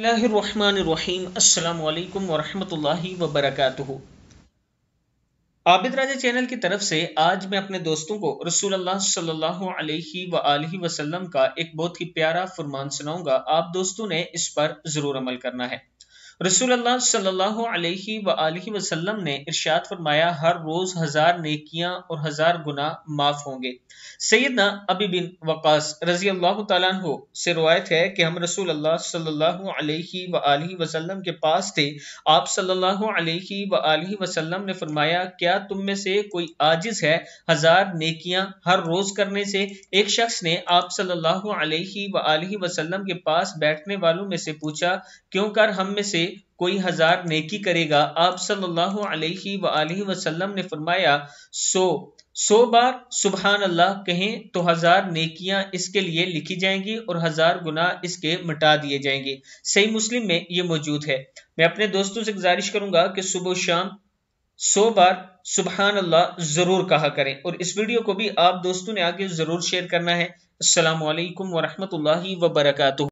बिस्मिल्लाहिर्रहमानिर्रहीम अस्सलाम वालेकुम वरहमतुल्लाहि वबरकातुहू। आबिद राजा चैनल की तरफ से आज मैं अपने दोस्तों को रसूलुल्लाह सल्लल्लाहु अलैहि वआलिहि वसल्लम का एक बहुत ही प्यारा फरमान सुनाऊंगा। आप दोस्तों ने इस पर जरूर अमल करना है। रसूलुल्लाह सल्लल्लाहु अलैहि वआलिहि वसल्लम ने इरशाद फरमाया, हर रोज 1000 नेकियां और 1000 गुनाह माफ होंगे। सैयदना अबी बिन वक़ास रजी अल्लाह तआला अन्हु से रिवायत है कि हम रसूलुल्लाह सल्लल्लाहु अलैहि वआलिहि वसल्लम के पास थे। आप सल्लल्लाहु अलैहि वआलिहि वसल्लम ने फरमाया, क्या तुम में से कोई आजिज है 1000 नेकियां हर रोज करने से? एक शख्स ने आप सल्लल्लाहु अलैहि वआलिहि वसल्लम के पास बैठने वालों में से पूछा, क्यों कर हम में से कोई 1000 नेकी करेगा? आप सल्लल्लाहु अलैहि वआलिहि वसल्लम ने फरमाया, 100 बार सुबहान अल्लाह कहें तो 1000 नेकियां इसके लिए लिखी जाएंगी और 1000 गुनाह इसके मिटा दिए जाएंगे। सही मुस्लिम में ये मौजूद है। मैं अपने दोस्तों से गुजारिश करूंगा कि सुबह शाम 100 बार सुबहान अल्लाह जरूर कहा करें और इस वीडियो को भी आप दोस्तों ने आगे जरूर शेयर करना है। अस्सलामु अलैकुम वरहमतुल्लाहि वबरकातुहू।